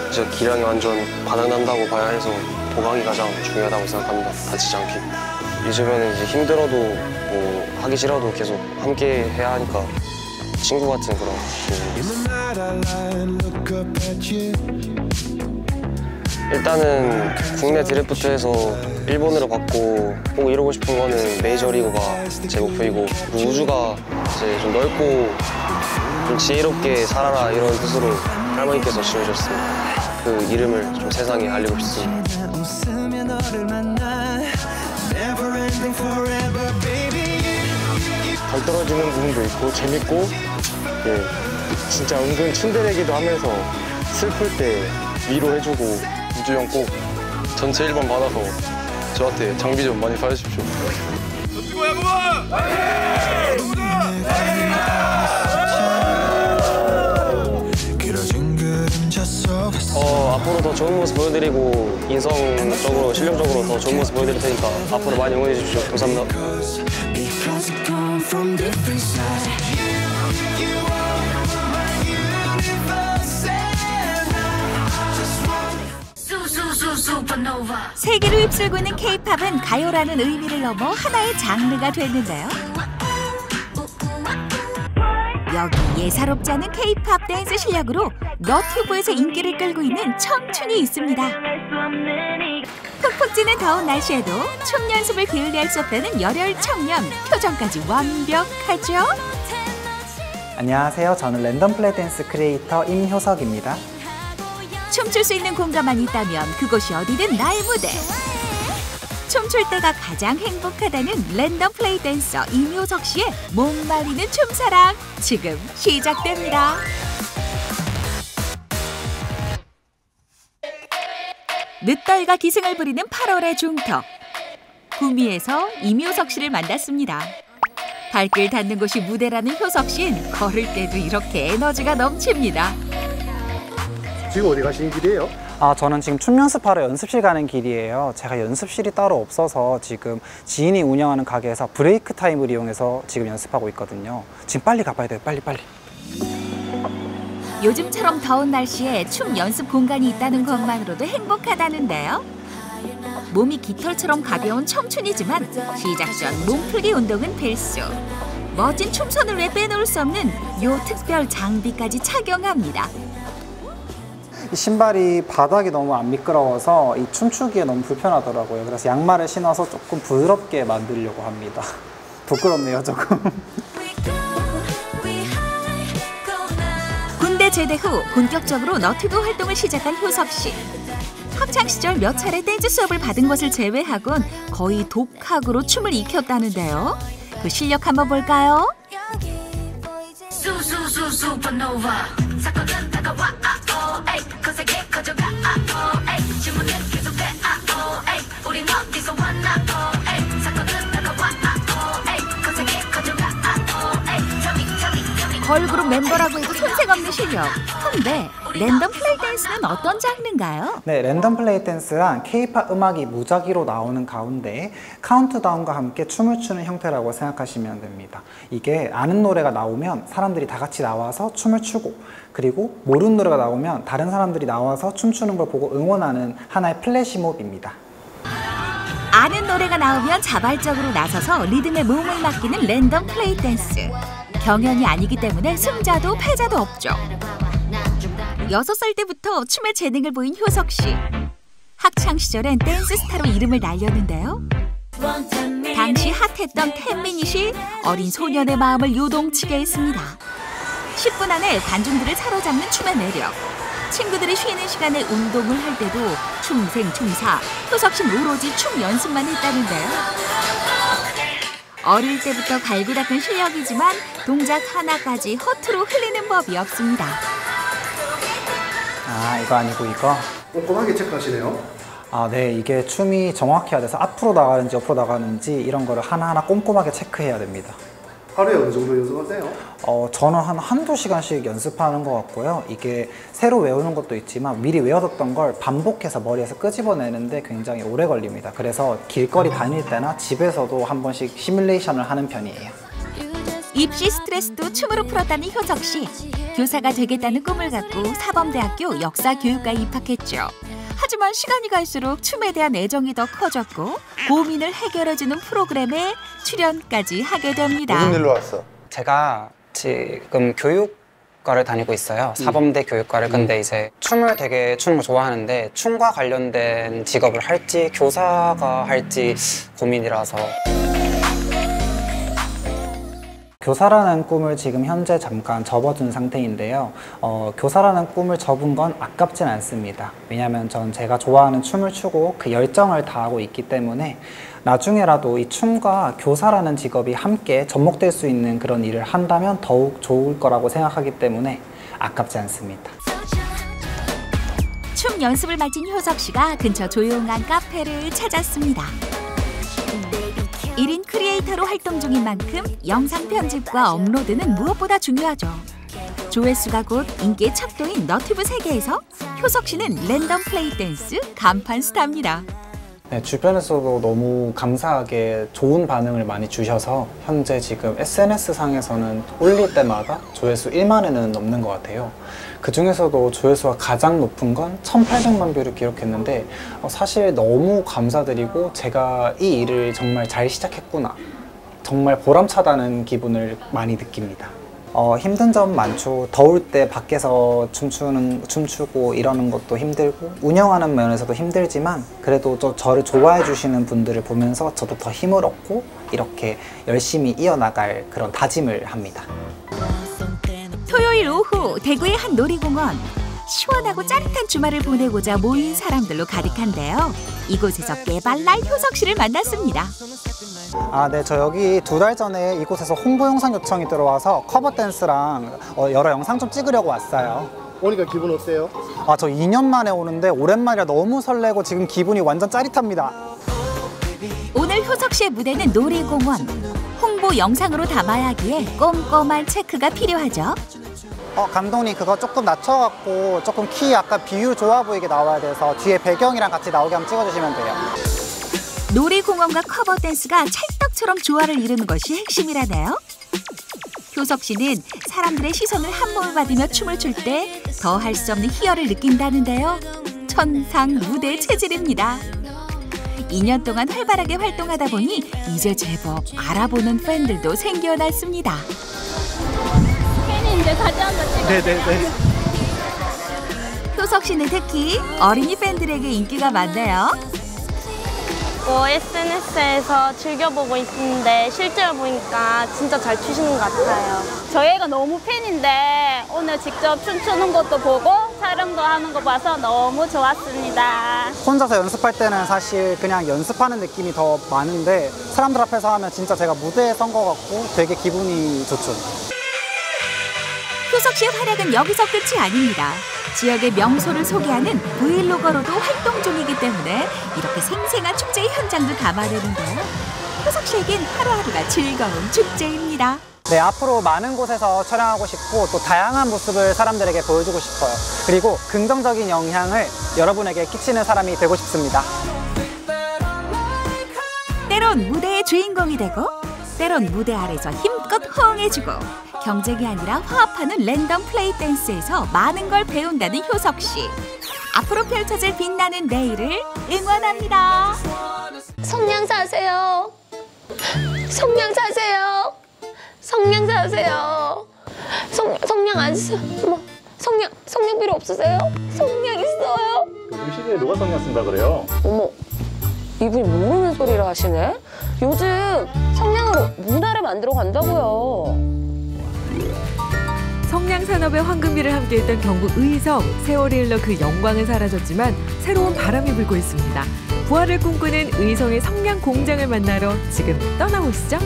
이제 기량이 완전 바닥난다고 봐야 해서 보강이 가장 중요하다고 생각합니다. 다치지 않게. 요즘에는 이제 힘들어도 뭐 하기 싫어도 계속 함께 해야 하니까 친구 같은 그런 느낌입니다. 일단은 국내 드래프트에서 일본으로 받고 꼭 이루고 싶은 거는 메이저리그가 제 목표이고 우주가 이제 좀 넓고 좀 지혜롭게 살아라 이런 뜻으로 할머니께서 지어주셨습니다. 그 이름을 좀 세상에 알리고 싶습니다. 덜 떨어지는 부분도 있고 재밌고 진짜 은근 츤데레기도 하면서 슬플 때 위로해주고 우주 형 꼭 전체 1번 받아서 저한테 장비 좀 많이 사주십시오. 앞으로 더 좋은 모습 보여드리고 인성적으로 실력적으로 더 좋은 모습 보여드릴 테니까 앞으로 많이 응원해 주십시오. 감사합니다. Super 세계로 휩쓸고 있는 K-팝은 가요라는 의미를 넘어 하나의 장르가 됐는데요. 여기 예사롭지 않은 K-팝 댄스 실력으로 너튜브에서 인기를 끌고 있는 청춘이 있습니다. 푹푹 찌는 더운 날씨에도 춤 연습을 게을리할 수 없다는 열혈 청년, 표정까지 완벽하죠? 안녕하세요. 저는 랜덤 플레이 댄스 크리에이터 임효석입니다. 춤출 수 있는 공간만 있다면 그곳이 어디든 나의 무대. 춤출 때가 가장 행복하다는 랜덤 플레이 댄서 임효석 씨의 목말리는 춤사랑 지금 시작됩니다. 늦더위가 기승을 부리는 8월의 중턱. 구미에서 임효석 씨를 만났습니다. 발길 닿는 곳이 무대라는 효석 씨는 걸을 때도 이렇게 에너지가 넘칩니다. 지금 어디 가시는 길이에요? 저는 지금 춤 연습하러 연습실 가는 길이에요. 제가 연습실이 따로 없어서 지금 지인이 운영하는 가게에서 브레이크 타임을 이용해서 지금 연습하고 있거든요. 지금 빨리 가봐야 돼요. 빨리. 요즘처럼 더운 날씨에 춤 연습 공간이 있다는 것만으로도 행복하다는데요. 몸이 깃털처럼 가벼운 청춘이지만 시작 전 몸풀기 운동은 필수. 멋진 춤선을 왜 빼놓을 수 없는 요 특별 장비까지 착용합니다. 이 신발이 바닥이 너무 안 미끄러워서 이 춤추기에 너무 불편하더라고요. 그래서 양말을 신어서 조금 부드럽게 만들려고 합니다. 부끄럽네요, 조금. 군대 제대 후 본격적으로 너튜브 활동을 시작한 효석 씨. 학창 시절 몇 차례 댄스 수업을 받은 것을 제외하곤 거의 독학으로 춤을 익혔다는데요. 그 실력 한번 볼까요? 걸그룹 멤버라고 해도 손색 없는 실력. 근데 랜덤 플레이 댄스는 어떤 장르인가요? 네, 랜덤 플레이 댄스란 K-팝 음악이 무작위로 나오는 가운데 카운트다운과 함께 춤을 추는 형태라고 생각하시면 됩니다. 이게 아는 노래가 나오면 사람들이 다 같이 나와서 춤을 추고, 그리고 모르는 노래가 나오면 다른 사람들이 나와서 춤추는 걸 보고 응원하는 하나의 플래시몹입니다. 아는 노래가 나오면 자발적으로 나서서 리듬에 몸을 맡기는 랜덤 플레이 댄스. 경연이 아니기 때문에 승자도 패자도 없죠. 6살 때부터 춤의 재능을 보인 효석 씨. 학창 시절엔 댄스 스타로 이름을 날렸는데요. 당시 핫했던 10미닛이 어린 소년의 마음을 요동치게 했습니다. 10분 안에 관중들을 사로잡는 춤의 매력. 친구들이 쉬는 시간에 운동을 할 때도 춤생춤사, 효석 씨는 오로지 춤 연습만 했다는데요. 어릴 때부터 갈고 닦은 실력이지만 동작 하나까지 허투루 흘리는 법이 없습니다. 이거 아니고 이거? 꼼꼼하게 체크하시네요. 네, 이게 춤이 정확해야 돼서 앞으로 나가는지 옆으로 나가는지 이런 거를 하나하나 꼼꼼하게 체크해야 됩니다. 하루에 어느 정도 연습하세요? 저는 한두 시간씩 연습하는 것 같고요. 이게 새로 외우는 것도 있지만 미리 외워뒀던 걸 반복해서 머리에서 끄집어내는데 굉장히 오래 걸립니다. 그래서 길거리 다닐 때나 집에서도 한 번씩 시뮬레이션을 하는 편이에요. 입시 스트레스도 춤으로 풀었다는 효석 씨. 교사가 되겠다는 꿈을 갖고 사범대학교 역사교육과에 입학했죠. 하지만 시간이 갈수록 춤에 대한 애정이 더 커졌고 고민을 해결해주는 프로그램에 출연까지 하게 됩니다. 무슨 일로 왔어? 제가 지금 교육과를 다니고 있어요. 사범대 교육과를. 근데 이제 춤을 좋아하는데 춤과 관련된 직업을 할지 교사가 할지 고민이라서 교사라는 꿈을 지금 현재 잠깐 접어둔 상태인데요. 교사라는 꿈을 접은 건 아깝진 않습니다. 왜냐하면 전 제가 좋아하는 춤을 추고 그 열정을 다하고 있기 때문에 나중에라도 이 춤과 교사라는 직업이 함께 접목될 수 있는 그런 일을 한다면 더욱 좋을 거라고 생각하기 때문에 아깝지 않습니다. 춤 연습을 마친 효석 씨가 근처 조용한 카페를 찾았습니다. 1인 크리에이터로 활동 중인 만큼 영상 편집과 업로드는 무엇보다 중요하죠. 조회수가 곧 인기의 척도인 너튜브 세계에서 효석 씨는 랜덤 플레이 댄스 간판 스타입니다. 네, 주변에서도 너무 감사하게 좋은 반응을 많이 주셔서 현재 지금 SNS상에서는 올릴 때마다 조회수 1만회는 넘는 것 같아요. 그 중에서도 조회수가 가장 높은 건 1,800만 뷰를 기록했는데 사실 너무 감사드리고 제가 이 일을 정말 잘 시작했구나, 정말 보람차다는 기분을 많이 느낍니다. 힘든 점 많죠. 더울 때 밖에서 춤추고 이러는 것도 힘들고 운영하는 면에서도 힘들지만 그래도 저를 좋아해 주시는 분들을 보면서 저도 더 힘을 얻고 이렇게 열심히 이어나갈 그런 다짐을 합니다. 토요일 오후 대구의 한 놀이공원. 시원하고 짜릿한 주말을 보내고자 모인 사람들로 가득한데요. 이곳에서 깨발랄 효석 씨를 만났습니다. 네, 저 여기 2달 전에 이곳에서 홍보 영상 요청이 들어와서 커버 댄스랑 여러 영상 좀 찍으려고 왔어요. 오니까 기분 어때요? 저 2년 만에 오는데 오랜만이라 너무 설레고 지금 기분이 완전 짜릿합니다. 오늘 효석 씨의 무대는 놀이공원. 홍보 영상으로 담아야 하기에 꼼꼼한 체크가 필요하죠. 감독님 그거 조금 낮춰갖고 조금 키 약간 비율 좋아 보이게 나와야 돼서 뒤에 배경이랑 같이 나오게 한번 찍어주시면 돼요. 놀이공원과 커버 댄스가 찰떡처럼 조화를 이루는 것이 핵심이라네요. 효석 씨는 사람들의 시선을 한 몸에 받으며 춤을 출 때 더 할 수 없는 희열을 느낀다는데요. 천상무대 체질입니다. 2년 동안 활발하게 활동하다 보니 이제 제법 알아보는 팬들도 생겨났습니다. 팬이 이제 사진 한번 찍어요. 네네네. 효석 씨는 특히 어린이 팬들에게 인기가 많네요. SNS에서 즐겨보고 있는데 실제로 보니까 진짜 잘 추시는 것 같아요. 저희 애가 너무 팬인데 오늘 직접 춤추는 것도 보고 촬영도 하는 거 봐서 너무 좋았습니다. 혼자서 연습할 때는 사실 그냥 연습하는 느낌이 더 많은데 사람들 앞에서 하면 진짜 제가 무대에 선 것 같고 되게 기분이 좋죠. 효석 씨의 활약은 여기서 끝이 아닙니다. 지역의 명소를 소개하는 브이로거로도 활동 중이기 때문에 이렇게 생생한 축제의 현장도 담아내는데요. 효석 씨에겐 하루하루가 즐거운 축제입니다. 네, 앞으로 많은 곳에서 촬영하고 싶고 또 다양한 모습을 사람들에게 보여주고 싶어요. 그리고 긍정적인 영향을 여러분에게 끼치는 사람이 되고 싶습니다. 때론 무대의 주인공이 되고 때론 무대 아래서 힘껏 호응해주고 경쟁이 아니라 화합하는 랜덤 플레이 댄스에서 많은 걸 배운다는 효석 씨. 앞으로 펼쳐질 빛나는 내일을 응원합니다. 성냥 사세요. 성냥 사세요. 성냥 사세요. 성냥 안 써. 성냥 필요 없으세요? 성냥 있어요. 요즘 시대에 누가 성냥 쓴다 그래요? 어머, 이분이 모르는 소리를 하시네. 요즘 성냥으로 문화를 만들어 간다고요. 성냥 산업의 황금기를 함께했던 경북 의성. 세월이 흘러 그 영광은 사라졌지만 새로운 바람이 불고 있습니다. 부활을 꿈꾸는 의성의 성냥 공장을 만나러 지금 떠나보시죠.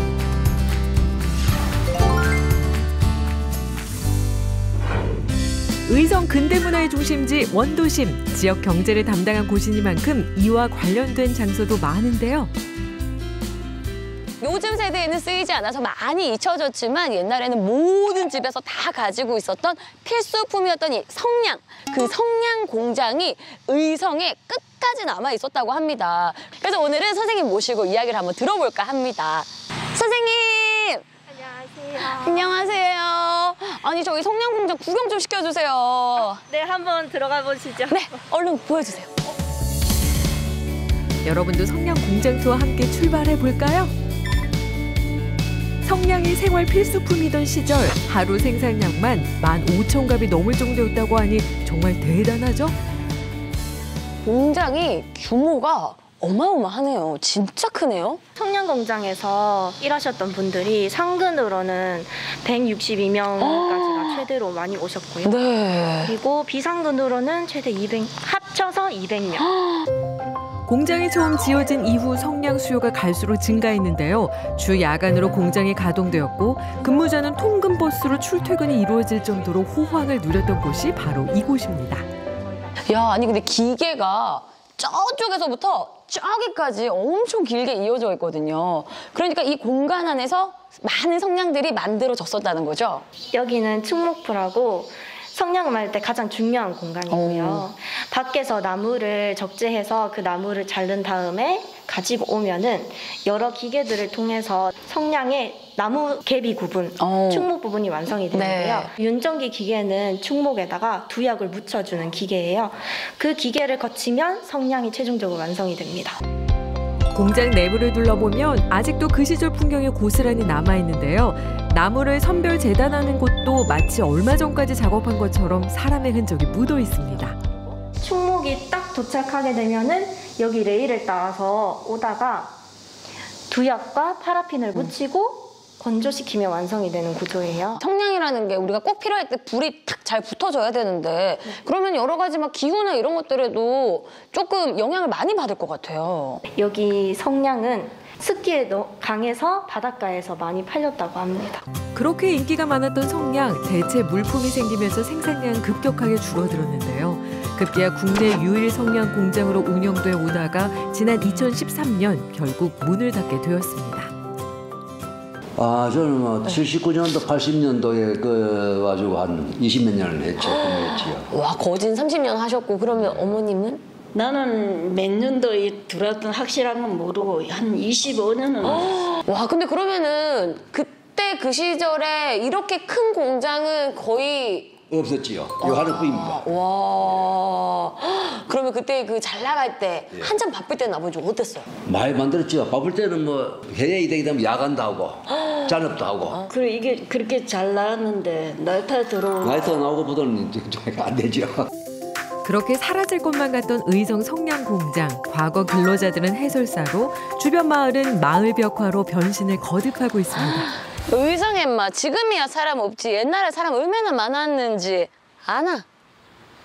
의성 근대문화의 중심지 원도심. 지역 경제를 담당한 곳이니만큼 이와 관련된 장소도 많은데요. 요즘 세대에는 쓰이지 않아서 많이 잊혀졌지만 옛날에는 모든 집에서 다 가지고 있었던 필수품이었던 이 성냥. 그 성냥 공장이 의성에 끝까지 남아 있었다고 합니다. 그래서 오늘은 선생님 모시고 이야기를 한번 들어볼까 합니다. 선생님! 안녕하세요. 안녕하세요. 아니 저희 성냥 공장 구경 좀 시켜주세요. 네, 한번 들어가 보시죠. 네, 얼른 보여주세요. 여러분도 성냥 공장 투어 함께 출발해 볼까요? 성냥이 생활 필수품이던 시절 하루 생산량만 15,000갑이 넘을 정도였다고 하니 정말 대단하죠? 공장이 규모가 어마어마하네요. 진짜 크네요. 성냥 공장에서 일하셨던 분들이 상근으로는 162명까지가 최대로 많이 오셨고요. 네. 그리고 비상근으로는 최대 200, 합쳐서 200명. 공장이 처음 지어진 이후 성냥 수요가 갈수록 증가했는데요. 주 야간으로 공장이 가동되었고 근무자는 통근버스로 출퇴근이 이루어질 정도로 호황을 누렸던 곳이 바로 이곳입니다. 야, 아니 근데 기계가 저쪽에서부터 저기까지 엄청 길게 이어져 있거든요. 그러니까 이 공간 안에서 많은 성냥들이 만들어졌었다는 거죠? 여기는 충목부라고 성냥을 때 가장 중요한 공간이고요. 밖에서 나무를 적재해서 그 나무를 자른 다음에 가지고 오면은 여러 기계들을 통해서 성냥의 나무 개비 부분, 충목 부분이 완성이 되는데요. 윤정기 기계는 충목에다가 두약을 묻혀주는 기계예요. 그 기계를 거치면 성냥이 최종적으로 완성이 됩니다. 공장 내부를 둘러보면 아직도 그 시절 풍경이 고스란히 남아있는데요. 나무를 선별 재단하는 곳도 마치 얼마 전까지 작업한 것처럼 사람의 흔적이 묻어 있습니다. 충목이 딱 도착하게 되면은 여기 레일을 따라서 오다가 두약과 파라핀을 묻히고 건조시키면 완성이 되는 구조예요. 성냥이라는 게 우리가 꼭 필요할 때 불이 탁 잘 붙어줘야 되는데 그러면 여러 가지 막 기후나 이런 것들에도 조금 영향을 많이 받을 것 같아요. 여기 성냥은 습기에 강해서 바닷가에서 많이 팔렸다고 합니다. 그렇게 인기가 많았던 성냥, 대체 물품이 생기면서 생산량은 급격하게 줄어들었는데요. 급기야 국내 유일 성냥 공장으로 운영돼 오다가 지난 2013년 결국 문을 닫게 되었습니다. 저는 뭐 79년도, 80년도에 그 가지고 한 20몇 년을 했죠. 와, 거진 30년 하셨고 그러면 어머님은? 나는 몇 년도에 들어왔던 확실한 건 모르고 한 25년은 와, 근데 그러면은 그때 그 시절에 이렇게 큰 공장은 거의 없었지요. 요 하나뿐입니다. 와, 그러면 그때 그 잘 나갈 때 한참 바쁠 때는 아버지 좀 어땠어요? 많이 만들었죠. 바쁠 때는 뭐 해외에 되게 되면 야간도 하고 잔업도 하고. 그래 이게 그렇게 잘 나왔는데 나이트 들어오고 나이트 나오고 보다는 안 되죠. 그렇게 사라질 것만 같던 의성 성냥 공장. 과거 근로자들은 해설사로, 주변 마을은 마을 벽화로 변신을 거듭하고 있습니다. 의성에 마 지금이야 사람 없지 옛날에 사람 얼마나 많았는지 아나?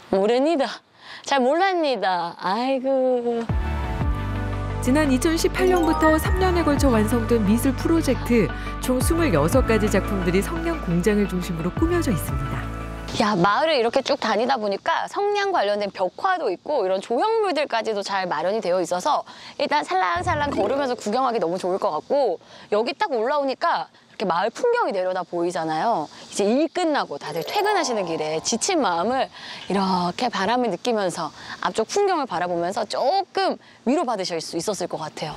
모릅니다. 잘 몰랍니다. 아이고. 지난 2018년부터 3년에 걸쳐 완성된 미술 프로젝트. 총 26가지 작품들이 성냥 공장을 중심으로 꾸며져 있습니다. 야, 마을을 이렇게 쭉 다니다 보니까 성냥 관련된 벽화도 있고 이런 조형물들까지도 잘 마련이 되어 있어서 일단 살랑살랑 걸으면서 구경하기 너무 좋을 것 같고 여기 딱 올라오니까 이렇게 마을 풍경이 내려다 보이잖아요. 이제 일 끝나고 다들 퇴근하시는 길에 지친 마음을 이렇게 바람을 느끼면서 앞쪽 풍경을 바라보면서 조금 위로받으실 수 있었을 것 같아요.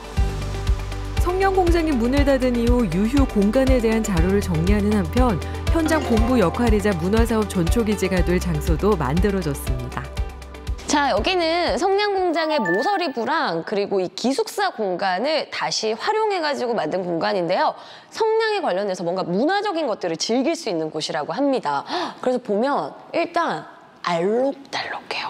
성냥 공장이 문을 닫은 이후 유휴 공간에 대한 자료를 정리하는 한편 현장 본부 역할이자 문화사업 전초기지가 될 장소도 만들어졌습니다. 자, 여기는 성냥 공장의 모서리부랑 그리고 이 기숙사 공간을 다시 활용해가지고 만든 공간인데요. 성냥에 관련해서 뭔가 문화적인 것들을 즐길 수 있는 곳이라고 합니다. 그래서 보면 일단 알록달록해요.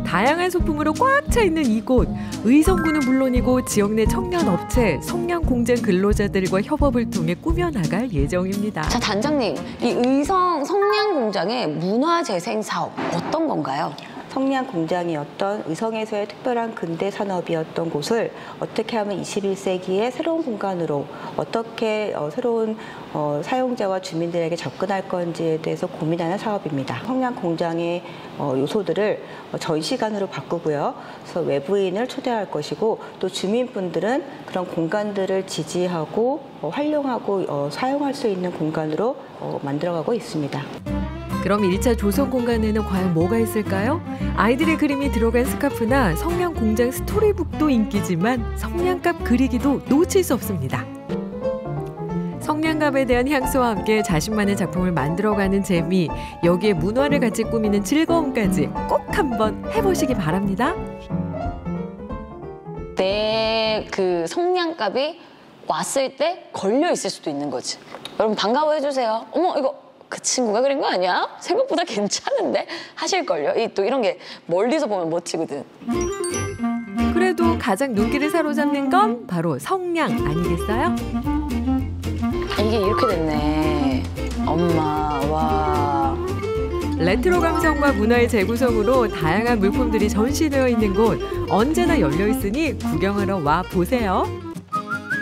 다양한 소품으로 꽉 차 있는 이곳. 의성구는 물론이고 지역 내 청년 업체, 성냥 공장 근로자들과 협업을 통해 꾸며나갈 예정입니다. 자, 단장님, 이 의성 성냥 공장의 문화재생 사업 어떤 건가요? 성냥 공장이었던 의성에서의 특별한 근대 산업이었던 곳을 어떻게 하면 21세기의 새로운 공간으로 어떻게 새로운 사용자와 주민들에게 접근할 건지에 대해서 고민하는 사업입니다. 성냥 공장의 요소들을 전시관으로 바꾸고요. 그래서 외부인을 초대할 것이고 또 주민분들은 그런 공간들을 지지하고 활용하고 사용할 수 있는 공간으로 만들어가고 있습니다. 그럼 1차 조성 공간에는 과연 뭐가 있을까요? 아이들의 그림이 들어간 스카프나 성냥 공장 스토리북도 인기지만 성냥갑 그리기도 놓칠 수 없습니다. 성냥갑에 대한 향수와 함께 자신만의 작품을 만들어가는 재미, 여기에 문화를 같이 꾸미는 즐거움까지 꼭 한번 해보시기 바랍니다. 내 그 성냥갑이 왔을 때 걸려 있을 수도 있는 거지. 여러분 반가워해주세요. 어머 이거 그 친구가 그린 거 아니야? 생각보다 괜찮은데? 하실걸요? 또 이런 게 멀리서 보면 멋지거든. 그래도 가장 눈길을 사로잡는 건 바로 성냥 아니겠어요? 이게 이렇게 됐네. 엄마, 와. 레트로 감성과 문화의 재구성으로 다양한 물품들이 전시되어 있는 곳 언제나 열려 있으니 구경하러 와 보세요.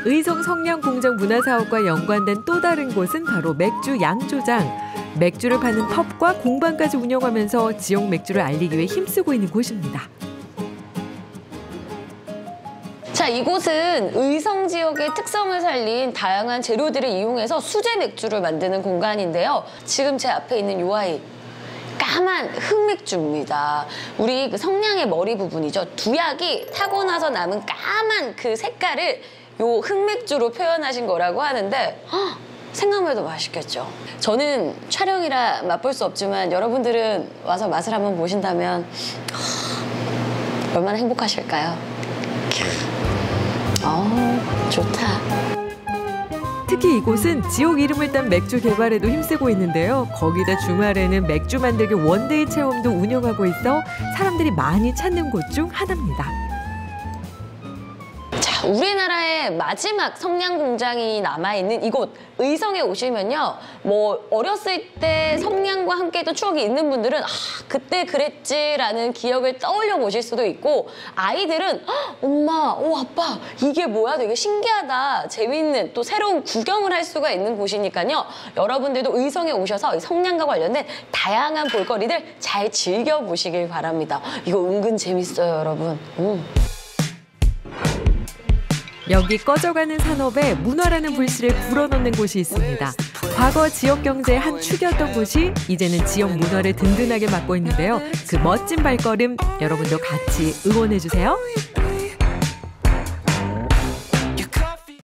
의성 성냥 공장 문화사업과 연관된 또 다른 곳은 바로 맥주 양조장. 맥주를 파는 펍과 공방까지 운영하면서 지역 맥주를 알리기 위해 힘쓰고 있는 곳입니다. 자, 이곳은 의성 지역의 특성을 살린 다양한 재료들을 이용해서 수제 맥주를 만드는 공간인데요. 지금 제 앞에 있는 이 아이, 까만 흑맥주입니다. 우리 그 성냥의 머리 부분이죠. 두약이 타고 나서 남은 까만 그 색깔을 요 흑맥주로 표현하신 거라고 하는데 생각만 해도 맛있겠죠. 저는 촬영이라 맛볼 수 없지만 여러분들은 와서 맛을 한번 보신다면 얼마나 행복하실까요? 좋다. 특히 이곳은 지역 이름을 딴 맥주 개발에도 힘쓰고 있는데요. 거기다 주말에는 맥주 만들기 원데이 체험도 운영하고 있어 사람들이 많이 찾는 곳 중 하나입니다. 자, 우리나라의 마지막 성냥 공장이 남아있는 이곳 의성에 오시면요. 뭐 어렸을 때 성냥과 함께 했던 추억이 있는 분들은 그때 그랬지라는 기억을 떠올려 보실 수도 있고 아이들은 엄마, 아빠 이게 뭐야 되게 신기하다 재미있는 또 새로운 구경을 할 수가 있는 곳이니까요. 여러분들도 의성에 오셔서 성냥과 관련된 다양한 볼거리들 잘 즐겨보시길 바랍니다. 이거 은근 재밌어요 여러분. 여기 꺼져가는 산업에 문화라는 불씨를 불어넣는 곳이 있습니다. 과거 지역 경제의 한 축이었던 곳이 이제는 지역 문화를 든든하게 맡고 있는데요. 그 멋진 발걸음 여러분도 같이 응원해주세요.